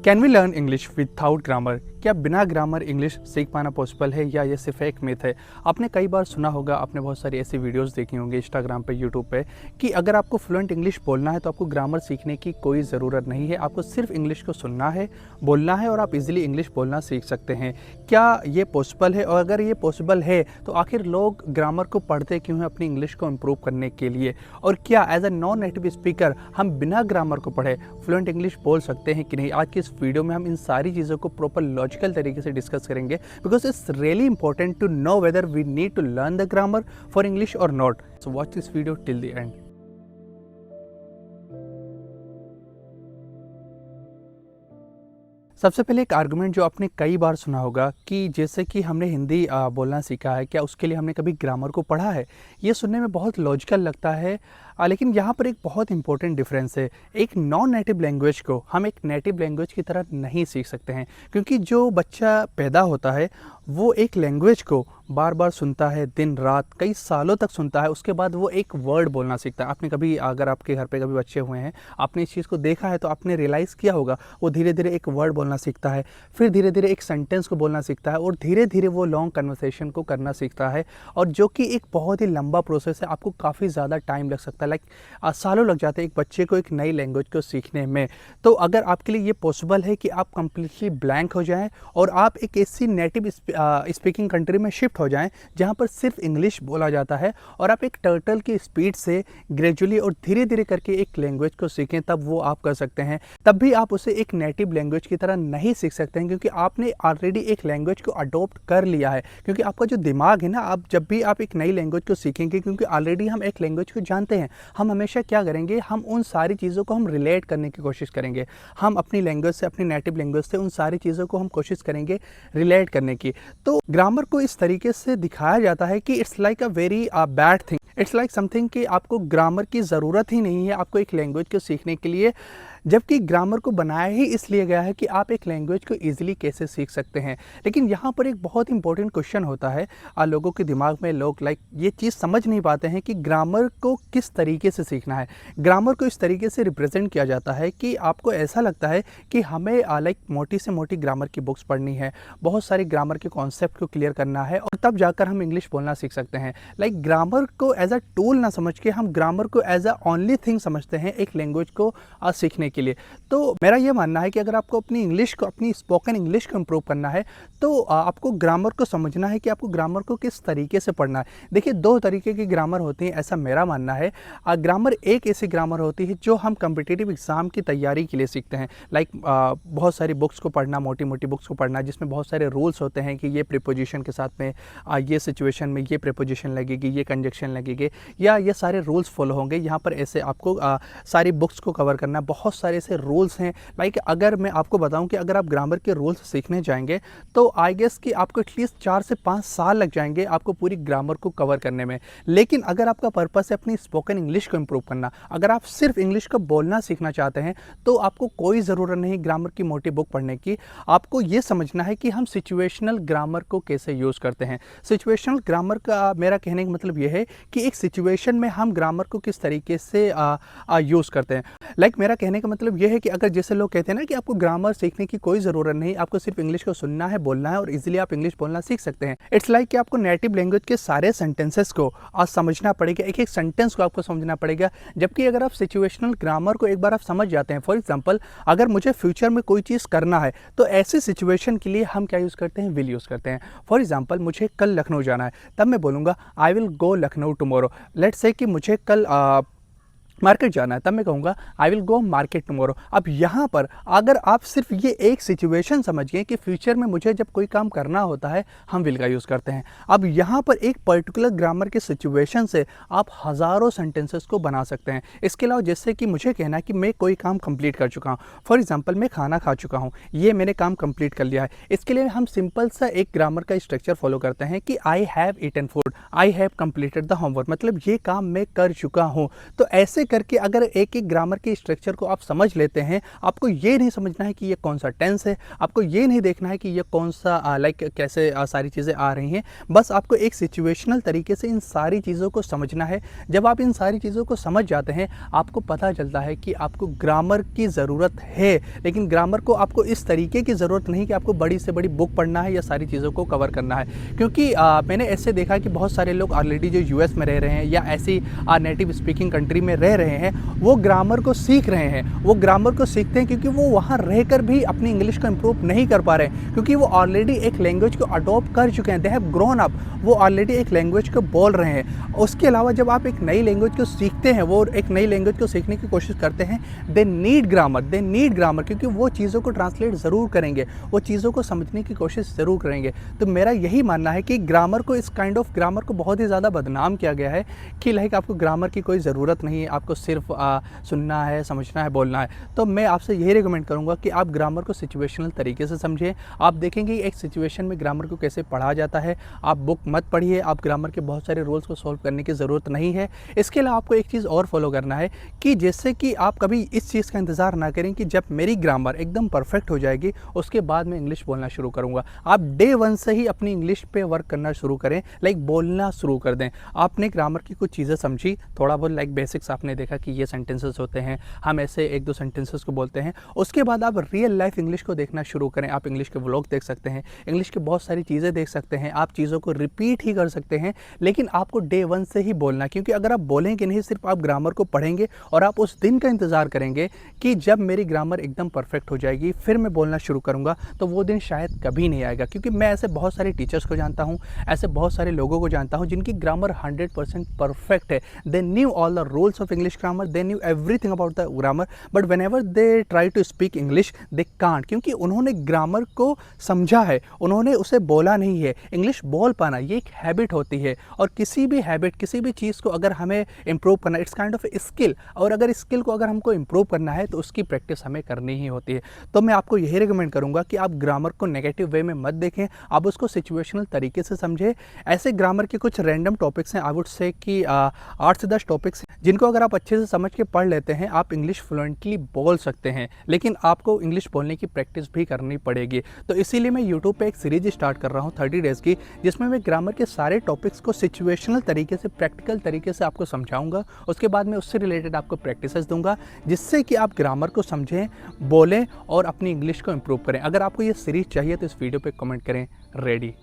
Can we learn English without grammar? क्या बिना grammar English सीख पाना पॉसिबल है या ये सिर्फ एक मिथ है? आपने कई बार सुना होगा, आपने बहुत सारी ऐसी वीडियोस देखी होंगी इंस्टाग्राम पे, यूट्यूब पे, कि अगर आपको फ्लुएंट इंग्लिश बोलना है तो आपको ग्रामर सीखने की कोई ज़रूरत नहीं है। आपको सिर्फ इंग्लिश को सुनना है, बोलना है और आप इजीली इंग्लिश बोलना सीख सकते हैं। क्या ये पॉसिबल है? और अगर ये पॉसिबल है तो आखिर लोग ग्रामर को पढ़ते क्यों हैं अपनी इंग्लिश को इम्प्रूव करने के लिए? और क्या as a non native speaker हम बिना ग्रामर को पढ़े फ्लुएंट इंग्लिश बोल सकते हैं कि नहीं? आज की इस वीडियो में हम इन सारी चीज़ों को प्रॉपर लॉजिकल तरीके से डिस्कस करेंगे, because it's really important to know whether we need to learn the grammar for English और not. So watch this video till the end. सबसे पहले एक आर्गुमेंट जो आपने कई बार सुना होगा कि जैसे कि हमने हिंदी बोलना सीखा है, क्या उसके लिए हमने कभी ग्रामर को पढ़ा है? ये सुनने में बहुत लॉजिकल लगता है, लेकिन यहाँ पर एक बहुत इंपॉर्टेंट डिफरेंस है। एक नॉन नेटिव लैंग्वेज को हम एक नेटिव लैंग्वेज की तरह नहीं सीख सकते हैं, क्योंकि जो बच्चा पैदा होता है वो एक लैंग्वेज को बार बार सुनता है, दिन रात कई सालों तक सुनता है, उसके बाद वो एक वर्ड बोलना सीखता है। आपने कभी, अगर आपके घर पे कभी बच्चे हुए हैं, आपने इस चीज़ को देखा है तो आपने रियलाइज़ किया होगा, वो धीरे धीरे एक वर्ड बोलना सीखता है, फिर धीरे धीरे एक सेंटेंस को बोलना सीखता है और धीरे धीरे वो लॉन्ग कन्वर्सेशन को करना सीखता है, और जो कि एक बहुत ही लंबा प्रोसेस है। आपको काफ़ी ज़्यादा टाइम लग सकता है, लाइक सालों लग जाते हैं एक बच्चे को एक नई लैंग्वेज को सीखने में। तो अगर आपके लिए ये पॉसिबल है कि आप कंप्लीटली ब्लैंक हो जाएं और आप एक ऐसी नेटिव स्पीकिंग कंट्री में शिफ्ट हो जाएं जहां पर सिर्फ इंग्लिश बोला जाता है, और आप एक टर्टल की स्पीड से ग्रेजुअली और धीरे धीरे करके एक लैंग्वेज को सीखें, तब वो आप कर सकते हैं। तब भी आप उसे एक नेटिव लैंग्वेज की तरह नहीं सीख सकते हैं, क्योंकि आपने ऑलरेडी एक लैंग्वेज को अडॉप्ट कर लिया है। क्योंकि आपका जो दिमाग है ना, आप जब भी आप एक नई लैंग्वेज को सीखेंगे, क्योंकि ऑलरेडी हम एक लैंग्वेज को जानते हैं, हम हमेशा क्या करेंगे, हम उन सारी चीज़ों को हम रिलेट करने की कोशिश करेंगे। हम अपनी लैंग्वेज से, अपनी नेटिव लैंग्वेज से उन सारी चीज़ों को हम कोशिश करेंगे रिलेट करने की। तो ग्रामर को इस तरीके से दिखाया जाता है कि it's like a very bad thing, it's like something कि आपको ग्रामर की ज़रूरत ही नहीं है आपको एक लैंग्वेज को सीखने के लिए, जबकि ग्रामर को बनाया ही इसलिए गया है कि आप एक लैंग्वेज को ईजिली कैसे सीख सकते हैं। लेकिन यहाँ पर एक बहुत इंपॉर्टेंट क्वेश्चन होता है लोगों के दिमाग में। लोग ये चीज़ समझ नहीं पाते हैं कि ग्रामर को किस तरीके से सीखना है। ग्रामर को इस तरीके से रिप्रेजेंट किया जाता है कि आपको ऐसा लगता है कि हमें मोटी से मोटी ग्रामर की बुक्स पढ़नी है, बहुत सारी ग्रामर के कॉन्सेप्ट को क्लियर करना है, और तब जाकर हम इंग्लिश बोलना सीख सकते हैं। ग्रामर को एज अ टूल ना समझ के हम ग्रामर को एज अ ओनली थिंग समझते हैं एक लैंग्वेज को सीखने के लिए। तो मेरा ये मानना है कि अगर आपको अपनी इंग्लिश को, अपनी स्पोकन इंग्लिश को इम्प्रूव करना है, तो आपको ग्रामर को समझना है कि आपको ग्रामर को किस तरीके से पढ़ना है। देखिए, दो तरीके की ग्रामर होती है, ऐसा मेरा मानना है। ग्रामर एक ऐसी ग्रामर होती है जो हम कम्पिटिटिव एग्जाम की तैयारी के लिए सीखते हैं। बहुत सारी बुक्स को पढ़ना, मोटी मोटी बुक्स को पढ़ना, जिसमें बहुत सारे रूल्स होते हैं कि ये प्रीपोजिशन के साथ में ये सिचुएशन में ये प्रीपोजिशन लगेगी, ये कंजक्शन लगेगी, या ये सारे रूल्स फॉलो होंगे। यहाँ पर ऐसे आपको सारी बुक्स को कवर करना, बहुत सारे ऐसे रूल्स हैं। अगर मैं आपको बताऊं कि अगर आप ग्रामर के रूल्स सीखने जाएंगे तो आई गेस कि आपको एटलीस्ट 4 से 5 साल लग जाएंगे आपको पूरी ग्रामर को कवर करने में। लेकिन अगर आपका पर्पस है अपनी स्पोकन इंग्लिश को इम्प्रूव करना, अगर आप सिर्फ इंग्लिश को बोलना सीखना चाहते हैं, तो आपको कोई ज़रूरत नहीं ग्रामर की मोटी बुक पढ़ने की। आपको ये समझना है कि हम सिचुएशनल ग्रामर को कैसे यूज़ करते हैं। सिचुएशनल ग्रामर का मेरा कहने का मतलब यह है कि एक सिचुएशन में हम ग्रामर को किस तरीके से यूज़ करते हैं। मेरा कहने का मतलब यह है कि अगर जैसे लोग कहते हैं ना कि आपको ग्रामर सीखने की कोई ज़रूरत नहीं, आपको सिर्फ इंग्लिश को सुनना है, बोलना है और इजीली आप इंग्लिश बोलना सीख सकते हैं। इट्स लाइक कि आपको नेटिव लैंग्वेज के सारे सेंटेंसेस को समझना पड़ेगा, एक एक सेंटेंस को आपको समझना पड़ेगा। जबकि अगर आप सिचुएशनल ग्रामर को एक बार आप समझ जाते हैं, फॉर एग्जाम्पल अगर मुझे फ्यूचर में कोई चीज़ करना है, तो ऐसी सिचुएशन के लिए हम क्या यूज़ करते हैं, विल यूज़ करते हैं। फॉर एग्जाम्पल मुझे कल लखनऊ जाना है, तब मैं बोलूँगा I will go Lucknow tomorrow. Let's say कि मुझे कल मार्केट जाना है, तब मैं कहूँगा I will go market tomorrow. अब यहाँ पर अगर आप सिर्फ ये एक सिचुएशन समझ गए कि फ्यूचर में मुझे जब कोई काम करना होता है, हम विल का यूज़ करते हैं। अब यहाँ पर एक पर्टिकुलर ग्रामर के सिचुएशन से आप हज़ारों सेंटेंसेस को बना सकते हैं। इसके अलावा जैसे कि मुझे कहना है कि मैं कोई काम कंप्लीट कर चुका हूँ, फॉर एग्जांपल मैं खाना खा चुका हूँ, ये मैंने काम कंप्लीट कर लिया है। इसके लिए हम सिंपल सा एक ग्रामर का स्ट्रक्चर फॉलो करते हैं कि I have eaten food, I have completed the homework, मतलब ये काम मैं कर चुका हूँ। तो ऐसे करके अगर एक एक ग्रामर के स्ट्रक्चर को आप समझ लेते हैं, आपको ये नहीं समझना है कि ये कौन सा टेंस है, आपको ये नहीं देखना है कि ये कौन सा लाइक कैसे सारी चीज़ें आ रही हैं, बस आपको एक सिचुएशनल तरीके से इन सारी चीज़ों को समझना है। जब आप इन सारी चीज़ों को समझ जाते हैं, आपको पता चलता है कि आपको ग्रामर की ज़रूरत है, लेकिन ग्रामर को आपको इस तरीके की ज़रूरत नहीं कि आपको बड़ी से बड़ी बुक पढ़ना है या सारी चीज़ों को कवर करना है। क्योंकि मैंने ऐसे देखा कि बहुत सारे लोग ऑलरेडी जो यूएस में रह रहे हैं या ऐसी नेटिव स्पीकिंग कंट्री में रह रहे हैं, वो ग्रामर को सीख रहे हैं। वो ग्रामर को सीखते हैं क्योंकि वो वहाँ रहकर भी अपनी इंग्लिश को इम्प्रूव नहीं कर पा रहे हैं, क्योंकि वो ऑलरेडी एक लैंग्वेज को अडॉप्ट कर चुके हैं। दे हैव ग्रोन अप, वो ऑलरेडी एक लैंग्वेज को बोल रहे हैं। उसके अलावा जब आप एक नई लैंग्वेज को सीखते हैं, वो एक नई लैंग्वेज को सीखने की कोशिश करते हैं, दे नीड ग्रामर, क्योंकि वो चीज़ों को ट्रांसलेट ज़रूर करेंगे, वो चीज़ों को समझने की कोशिश ज़रूर करेंगे। तो मेरा यही मानना है कि ग्रामर को, इस काइंड ऑफ ग्रामर को बहुत ही ज़्यादा बदनाम किया गया है कि लाइक आपको ग्रामर की कोई ज़रूरत नहीं है, आपको सिर्फ सुनना है, समझना है, बोलना है। तो मैं आपसे यही रिकमेंड करूँगा कि आप ग्रामर को सिचुएशनल तरीके से समझें। आप देखेंगे एक सिचुएशन में ग्रामर को कैसे पढ़ा जाता है। आप बुक मत पढ़िए, आप ग्रामर के बहुत सारे रूल्स को सॉल्व करने की ज़रूरत नहीं है। इसके अलावा आपको एक चीज़ और फॉलो करना है कि जैसे कि आप कभी इस चीज़ का इंतज़ार ना करें कि जब मेरी ग्रामर एकदम परफेक्ट हो जाएगी उसके बाद मैं इंग्लिश बोलना शुरू करूँगा। आप डे 1 से ही अपनी इंग्लिश पे वर्क करना शुरू करें, लाइक बोलना शुरू कर दें। आपने ग्रामर की कुछ चीज़ें समझी, थोड़ा बहुत लाइक बेसिक्स आपने देखा कि ये सेंटेंसेस होते हैं, हम ऐसे 1-2 सेंटेंसेस को बोलते हैं। उसके बाद आप रियल लाइफ इंग्लिश को देखना शुरू करें। आप इंग्लिश के व्लॉग देख सकते हैं, इंग्लिश की बहुत सारी चीज़ें देख सकते हैं, आप चीज़ों को रिपीट ही कर सकते हैं, लेकिन आपको डे 1 से ही बोलना। क्योंकि अगर आप बोलेंगे नहीं, सिर्फ आप ग्रामर को पढ़ेंगे और आप उस दिन का इंतज़ार करेंगे कि जब मेरी ग्रामर एकदम परफेक्ट हो जाएगी फिर मैं बोलना शुरू करूँगा, तो वो दिन शायद कभी नहीं आएगा। क्योंकि मैं ऐसे बहुत सारे टीचर्स को जानता हूँ, ऐसे बहुत सारे लोगों को जानता हूँ जिनकी ग्रामर 100% परफेक्ट है। They knew all the rules of English grammar, they knew everything about the grammar, but whenever they try to speak English they can't, क्योंकि उन्होंने ग्रामर को समझा है, उन्होंने उसे बोला नहीं है। इंग्लिश बोल पाना ये एक हैबिट होती है, और किसी भी हैबिट, किसी भी चीज़ को अगर हमें इम्प्रूव करना, इट्स काइंड ऑफ स्किल, और अगर स्किल को अगर हमको इम्प्रूव करना है तो उसकी प्रैक्टिस हमें करनी ही होती है। तो मैं आपको यही रिकमेंड करूँगा कि आप ग्रामर को नेगेटिव वे में मत देखें, आप उसको सिचुएशनल तरीके से समझें। ऐसे ग्रामर के कुछ रैंडम टॉपिक्स हैं, आई वुड से कि 8 से 10 टॉपिक्स हैं, जिनको अगर आप अच्छे से समझ के पढ़ लेते हैं, आप इंग्लिश फ्लुएंटली बोल सकते हैं। लेकिन आपको इंग्लिश बोलने की प्रैक्टिस भी करनी पड़ेगी। तो इसीलिए मैं यूट्यूब पे एक सीरीज स्टार्ट कर रहा हूँ 30 डेज़ की, जिसमें मैं ग्रामर के सारे टॉपिक्स को सिचुएशनल तरीके से, प्रैक्टिकल तरीके से आपको समझाऊंगा। उसके बाद मैं उससे रिलेटेड आपको प्रैक्टिसेस दूंगा, जिससे कि आप ग्रामर को समझें, बोलें और अपनी इंग्लिश को इम्प्रूव करें। अगर आपको ये सीरीज चाहिए तो इस वीडियो पे कमेंट करें, रेडी।